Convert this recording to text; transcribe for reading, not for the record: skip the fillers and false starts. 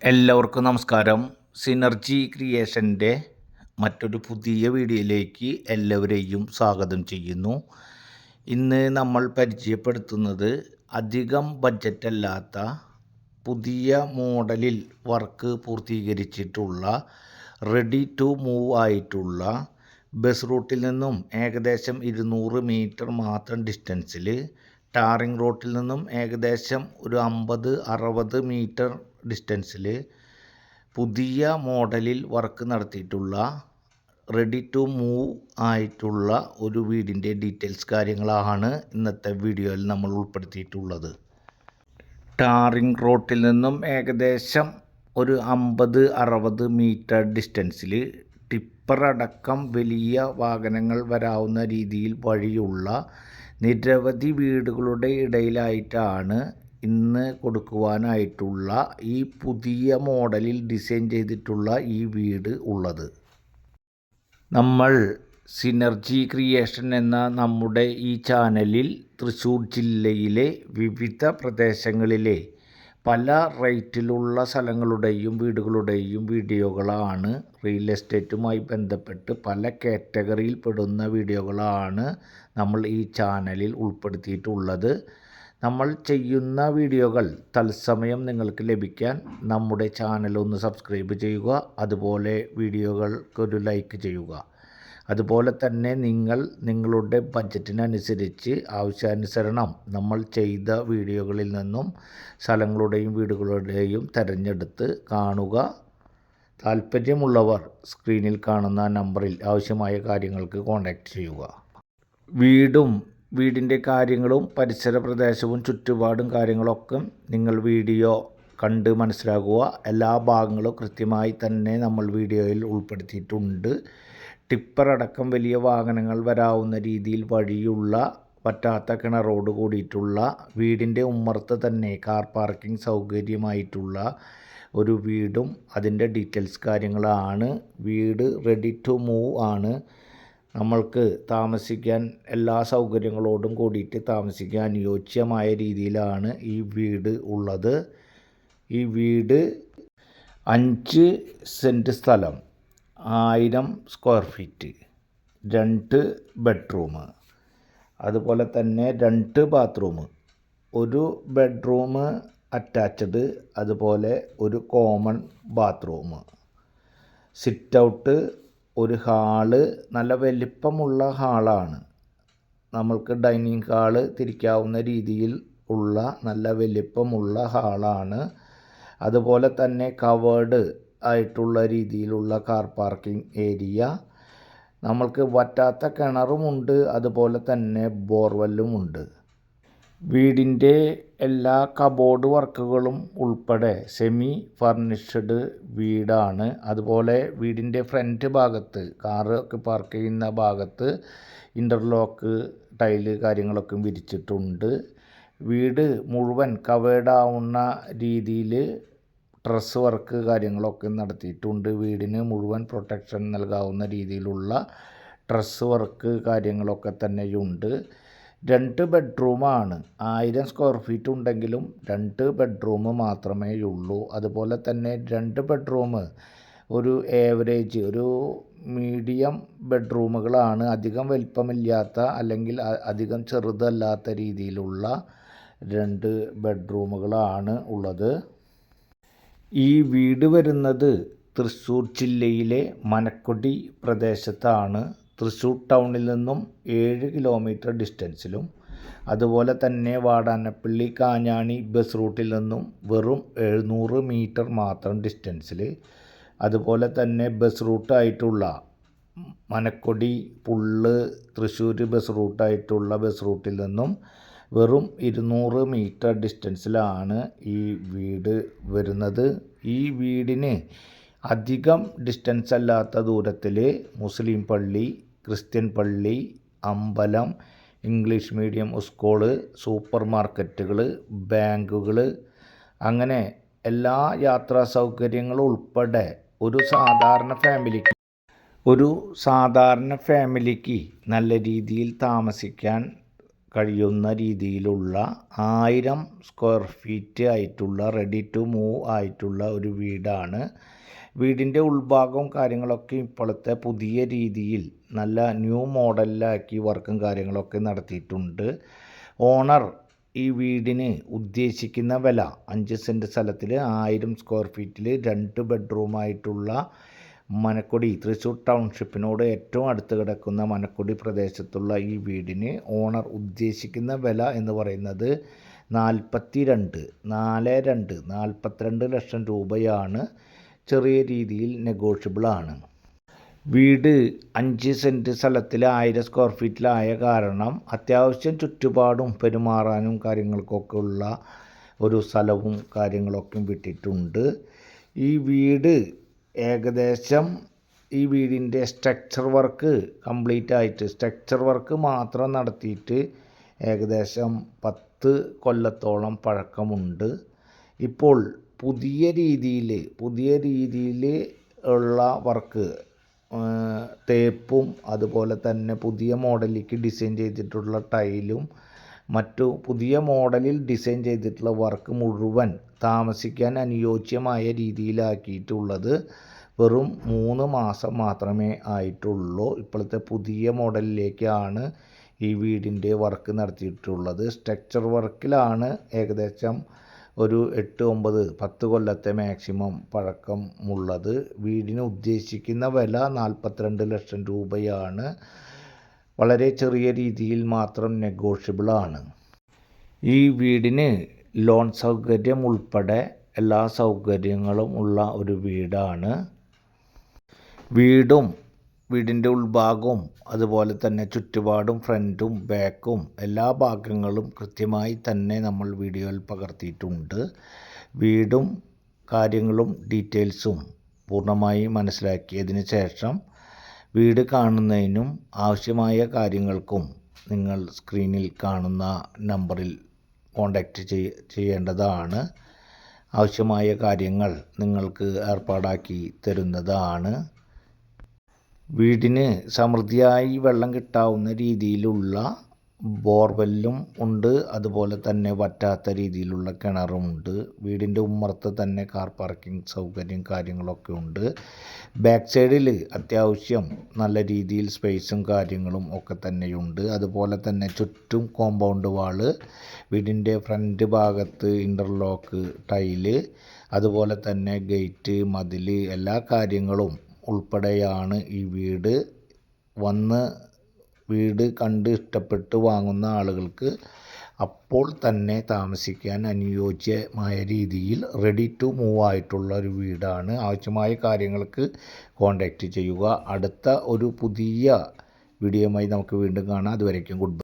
എല്ലാവർക്കും നമസ്കാരം. സിനർജി ക്രിയേഷൻ്റെ മറ്റൊരു പുതിയ വീഡിയോയിലേക്ക് എല്ലാവരെയും സ്വാഗതം ചെയ്യുന്നു. ഇന്ന് നമ്മൾ പരിചയപ്പെടുത്തുന്നത് അധികം ബഡ്ജറ്റല്ലാത്ത പുതിയ മോഡലിൽ വർക്ക് പൂർത്തീകരിച്ചിട്ടുള്ള റെഡി ടു മൂവ് ആയിട്ടുള്ള ബസ് റൂട്ടിൽ നിന്നും ഏകദേശം 200 മീറ്റർ മാത്രം ഡിസ്റ്റൻസിൽ, ടാറിംഗ് റോട്ടിൽ നിന്നും ഏകദേശം ഒരു 50-60 മീറ്റർ ഡിസ്റ്റൻസിൽ പുതിയ മോഡലിൽ വർക്ക് നടത്തിയിട്ടുള്ള റെഡി ടു മൂവ് ആയിട്ടുള്ള ഒരു വീടിൻ്റെ ഡീറ്റെയിൽസ് കാര്യങ്ങളാണ് ഇന്നത്തെ വീഡിയോയിൽ നമ്മൾ ഉൾപ്പെടുത്തിയിട്ടുള്ളത്. ടാറിംഗ് റോട്ടിൽ നിന്നും ഏകദേശം ഒരു 50-60 മീറ്റർ ഡിസ്റ്റൻസിൽ ടിപ്പറടക്കം വലിയ വാഹനങ്ങൾ വരാവുന്ന രീതിയിൽ വഴിയുള്ള നിരവധി വീടുകളുടെ ഇടയിലായിട്ടാണ് ഇന്ന് കൊടുക്കുവാനായിട്ടുള്ള ഈ പുതിയ മോഡലിൽ ഡിസൈൻ ചെയ്തിട്ടുള്ള ഈ വീട് ഉള്ളത്. നമ്മൾ സിനർജി ക്രിയേഷൻ എന്ന നമ്മുടെ ഈ ചാനലിൽ തൃശ്ശൂർ ജില്ലയിലെ വിവിധ പ്രദേശങ്ങളിലെ പല റേറ്റിലുള്ള സ്ഥലങ്ങളുടെയും വീടുകളുടെയും വീഡിയോകളാണ്, റിയൽ എസ്റ്റേറ്റുമായി ബന്ധപ്പെട്ട് പല കാറ്റഗറിയിൽ പെടുന്ന വീഡിയോകളാണ് നമ്മൾ ഈ ചാനലിൽ ഉൾപ്പെടുത്തിയിട്ടുള്ളത്. നമ്മൾ ചെയ്യുന്ന വീഡിയോകൾ തത്സമയം നിങ്ങൾക്ക് ലഭിക്കാൻ നമ്മുടെ ചാനൽ ഒന്ന് സബ്സ്ക്രൈബ് ചെയ്യുക. അതുപോലെ വീഡിയോകൾക്കൊരു ലൈക്ക് ചെയ്യുക. അതുപോലെ തന്നെ നിങ്ങളുടെ ബഡ്ജറ്റിനനുസരിച്ച് ആവശ്യാനുസരണം നമ്മൾ ചെയ്ത വീഡിയോകളിൽ നിന്നും സ്ഥലങ്ങളുടെയും വീടുകളുടെയും തിരഞ്ഞെടുത്ത് കാണുക. താല്പര്യമുള്ളവർ സ്ക്രീനിൽ കാണുന്ന നമ്പറിൽ ആവശ്യമായ കാര്യങ്ങൾക്ക് കോൺടാക്റ്റ് ചെയ്യുക. വീടിൻ്റെ കാര്യങ്ങളും പരിസര പ്രദേശവും ചുറ്റുപാടും കാര്യങ്ങളൊക്കെ നിങ്ങൾ വീഡിയോ കണ്ട് മനസ്സിലാക്കുക. എല്ലാ ഭാഗങ്ങളും കൃത്യമായി തന്നെ നമ്മൾ വീഡിയോയിൽ ഉൾപ്പെടുത്തിയിട്ടുണ്ട്. ടിപ്പറടക്കം വലിയ വാഹനങ്ങൾ വരാവുന്ന രീതിയിൽ വഴിയുള്ള പറ്റാത്ത കിണറോട് കൂടിയിട്ടുള്ള വീടിൻ്റെ ഉമ്മറത്ത് തന്നെ കാർ പാർക്കിംഗ് സൗകര്യമായിട്ടുള്ള ഒരു വീടും അതിൻ്റെ ഡീറ്റെയിൽസ് കാര്യങ്ങളാണ്. വീട് റെഡി ടു മൂവ് ആണ്. നമ്മൾക്ക് താമസിക്കാൻ എല്ലാ സൗകര്യങ്ങളോടും കൂടിയിട്ട് താമസിക്കാൻ അനുയോജ്യമായ രീതിയിലാണ് ഈ വീട് ഉള്ളത്. ഈ വീട് 5 സെൻറ്റ് സ്ഥലം, 1000 സ്ക്വയർ ഫീറ്റ്, 2 ബെഡ്റൂം, അതുപോലെ തന്നെ 2 ബാത്റൂം, ഒരു ബെഡ്റൂം അറ്റാച്ച്ഡ്, അതുപോലെ ഒരു കോമൺ ബാത്റൂം, സിറ്റ് ഔട്ട്, ഒരു ഹാള്, നല്ല വലിപ്പമുള്ള ഹാളാണ്. നമ്മൾക്ക് ഡൈനിങ് ഹാള് തിരിക്കാവുന്ന രീതിയിൽ ഉള്ള നല്ല വലിപ്പമുള്ള ഹാളാണ്. അതുപോലെ തന്നെ കവേർഡ് ആയിട്ടുള്ള രീതിയിലുള്ള കാർ പാർക്കിംഗ് ഏരിയ. നമ്മൾക്ക് വറ്റാത്ത കിണറുമുണ്ട്, അതുപോലെ തന്നെ ബോർവെല്ലുമുണ്ട്. വീടിൻ്റെ എല്ലാ കബോർഡ് വർക്കുകളും ഉൾപ്പെടെ സെമി ഫർണിഷ്ഡ് വീടാണ്. അതുപോലെ വീടിൻ്റെ ഫ്രണ്ട് ഭാഗത്ത് കാറൊക്കെ പാർക്ക് ചെയ്യുന്ന ഭാഗത്ത് ഇൻ്റർലോക്ക് ടൈല് കാര്യങ്ങളൊക്കെ വിരിച്ചിട്ടുണ്ട്. വീട് മുഴുവൻ കവേർഡാവുന്ന രീതിയിൽ ട്രസ് വർക്ക് കാര്യങ്ങളൊക്കെ നടത്തിയിട്ടുണ്ട്. വീടിന് മുഴുവൻ പ്രൊട്ടക്ഷൻ നൽകാവുന്ന രീതിയിലുള്ള ട്രസ് വർക്ക് കാര്യങ്ങളൊക്കെ തന്നെയുണ്ട്. 2 ബെഡ്റൂമാണ്. 1000 സ്ക്വയർ ഫീറ്റ് ഉണ്ടെങ്കിലും 2 ബെഡ്റൂം മാത്രമേ ഉള്ളൂ. അതുപോലെ തന്നെ 2 ബെഡ്റൂം ഒരു ഏവറേജ്, ഒരു മീഡിയം ബെഡ്റൂമുകളാണ്. അധികം വലിപ്പമില്ലാത്ത അല്ലെങ്കിൽ അധികം ചെറുതല്ലാത്ത രീതിയിലുള്ള 2 ബെഡ്റൂമുകളാണ് ഉള്ളത്. ഈ വീട് വരുന്നത് തൃശ്ശൂർ ജില്ലയിലെ മനക്കൊടി പ്രദേശത്താണ്. തൃശ്ശൂർ ടൗണിൽ നിന്നും 7 കിലോമീറ്റർ ഡിസ്റ്റൻസിലും, അതുപോലെ തന്നെ വാടാനപ്പള്ളി കാഞ്ഞാണി ബസ് റൂട്ടിൽ നിന്നും വെറും 700 മീറ്റർ മാത്രം ഡിസ്റ്റൻസിൽ, അതുപോലെ തന്നെ ബസ് റൂട്ടായിട്ടുള്ള മനക്കൊടി പുള്ള് തൃശ്ശൂർ ബസ് റൂട്ടായിട്ടുള്ള ബസ് റൂട്ടിൽ നിന്നും വെറും 200 മീറ്റർ ഡിസ്റ്റൻസിലാണ് ഈ വീട് വരുന്നത്. ഈ വീടിന് അധികം ഡിസ്റ്റൻസ് അല്ലാത്ത ദൂരത്തിൽ മുസ്ലിം പള്ളി, ക്രിസ്ത്യൻ പള്ളി, അമ്പലം, ഇംഗ്ലീഷ് മീഡിയം സ്കൂള്, സൂപ്പർ മാർക്കറ്റുകൾ, ബാങ്കുകൾ, അങ്ങനെ എല്ലാ യാത്രാ സൗകര്യങ്ങളും ഉൾപ്പെടെ ഒരു സാധാരണ ഫാമിലിക്ക് നല്ല രീതിയിൽ താമസിക്കാൻ കഴിയുന്ന രീതിയിലുള്ള 1000 സ്ക്വയർ ഫീറ്റ് ആയിട്ടുള്ള റെഡി ടു മൂവ് ആയിട്ടുള്ള ഒരു വീടാണ്. വീടിൻ്റെ ഉൾഭാഗവും കാര്യങ്ങളൊക്കെ ഇപ്പോഴത്തെ പുതിയ രീതിയിൽ നല്ല ന്യൂ മോഡലിലാക്കി വർക്കും കാര്യങ്ങളൊക്കെ നടത്തിയിട്ടുണ്ട്. ഓണർ ഈ വീടിന് ഉദ്ദേശിക്കുന്ന വില 5 സെൻറ്റ് സ്ഥലത്തിൽ 1000 സ്ക്വയർ ഫീറ്റിൽ 2 ബെഡ്റൂമായിട്ടുള്ള മനക്കൊടി തൃശ്ശൂർ ടൗൺഷിപ്പിനോട് ഏറ്റവും അടുത്ത് കിടക്കുന്ന മനക്കൊടി പ്രദേശത്തുള്ള ഈ വീടിന് ഓണർ ഉദ്ദേശിക്കുന്ന വില എന്ന് പറയുന്നത് 42 ലക്ഷം രൂപയാണ്. ചെറിയ രീതിയിൽ നെഗോഷ്യബിളാണ്. വീട് 5 സെൻറ്റ് സ്ഥലത്തിൽ 1000 സ്ക്വയർ ഫീറ്റിലായ കാരണം അത്യാവശ്യം ചുറ്റുപാടും പെരുമാറാനും കാര്യങ്ങൾക്കൊക്കെ ഉള്ള ഒരു സ്ഥലവും കാര്യങ്ങളൊക്കെ വിട്ടിട്ടുണ്ട്. ഈ വീട് ഏകദേശം ഈ വീടിൻ്റെ സ്ട്രക്ചർ വർക്ക് കംപ്ലീറ്റ് ആയിട്ട് സ്ട്രക്ചർ വർക്ക് മാത്രം നടത്തിയിട്ട് ഏകദേശം 10 കൊല്ലത്തോളം പഴക്കമുണ്ട്. ഇപ്പോൾ പുതിയ രീതിയിൽ ഉള്ള വർക്ക് തേപ്പും അതുപോലെ തന്നെ പുതിയ മോഡലിലേക്ക് ഡിസൈൻ ചെയ്തിട്ടുള്ള ടൈലും മറ്റു പുതിയ മോഡലിൽ ഡിസൈൻ ചെയ്തിട്ടുള്ള വർക്ക് മുഴുവൻ താമസിക്കാൻ അനുയോജ്യമായ രീതിയിലാക്കിയിട്ടുള്ളത് വെറും 3 മാസം മാത്രമേ ആയിട്ടുള്ളൂ. ഇപ്പോഴത്തെ പുതിയ മോഡലിലേക്കാണ് ഈ വീടിൻ്റെ വർക്ക് നടത്തിയിട്ടുള്ളത്. സ്ട്രക്ചർ വർക്കിലാണ് ഏകദേശം ഒരു 8, 9, 10 കൊല്ലത്തെ മാക്സിമം പഴക്കമുള്ളത്. വീടിന് ഉദ്ദേശിക്കുന്ന വില 42 ലക്ഷം രൂപയാണ്. വളരെ ചെറിയ രീതിയിൽ മാത്രം നെഗോഷ്യബിളാണ്. ഈ വീടിന് ലോൺ സൗകര്യം ഉൾപ്പെടെ എല്ലാ സൗകര്യങ്ങളും ഉള്ള ഒരു വീടാണ്. വീടിൻ്റെ ഉൾഭാഗവും അതുപോലെ തന്നെ ചുറ്റുപാടും ഫ്രണ്ടും ബാക്കും എല്ലാ ഭാഗങ്ങളും കൃത്യമായി തന്നെ നമ്മൾ വീഡിയോയിൽ പകർത്തിയിട്ടുണ്ട്. വീടും കാര്യങ്ങളും ഡീറ്റെയിൽസും പൂർണ്ണമായി മനസ്സിലാക്കിയതിന് ശേഷം വീട് കാണുന്നതിനും ആവശ്യമായ കാര്യങ്ങൾക്കും നിങ്ങൾ സ്ക്രീനിൽ കാണുന്ന നമ്പറിൽ കോൺടാക്റ്റ് ചെയ്യേണ്ടതാണ്. ആവശ്യമായ കാര്യങ്ങൾ നിങ്ങൾക്ക് ഏർപ്പാടാക്കി തരുന്നതാണ്. വീടിന് സമൃദ്ധിയായി വെള്ളം കിട്ടാവുന്ന രീതിയിലുള്ള ബോർവെല്ലും ഉണ്ട്. അതുപോലെ തന്നെ വറ്റാത്ത രീതിയിലുള്ള കിണറുമുണ്ട്. വീടിൻ്റെ ഉമ്മറത്ത് തന്നെ കാർ പാർക്കിംഗ് സൗകര്യം കാര്യങ്ങളൊക്കെ ഉണ്ട്. ബാക്ക് സൈഡിൽ അത്യാവശ്യം നല്ല രീതിയിൽ സ്പേസും കാര്യങ്ങളും ഒക്കെ തന്നെയുണ്ട്. അതുപോലെ തന്നെ ചുറ്റും കോമ്പൗണ്ട് വാള്, വീടിൻ്റെ ഫ്രണ്ട് ഭാഗത്ത് ഇൻ്റർലോക്ക് ടൈല്, അതുപോലെ തന്നെ ഗേറ്റ്, മതിൽ എല്ലാ കാര്യങ്ങളും ഉൾപ്പെടെയാണ് ഈ വീട് കണ്ട് ഇഷ്ടപ്പെട്ട് വാങ്ങുന്ന ആളുകൾക്ക് അപ്പോൾ തന്നെ താമസിക്കാൻ അനുയോജ്യമായ രീതിയിൽ റെഡി ടു മൂവ് ആയിട്ടുള്ള ഒരു വീടാണ്. ആവശ്യമായ കാര്യങ്ങൾക്ക് കോൺടാക്റ്റ് ചെയ്യുക. അടുത്ത ഒരു പുതിയ വീഡിയോയുമായി നമുക്ക് വീണ്ടും കാണാം. അതുവരേക്കും ഗുഡ് ബൈ.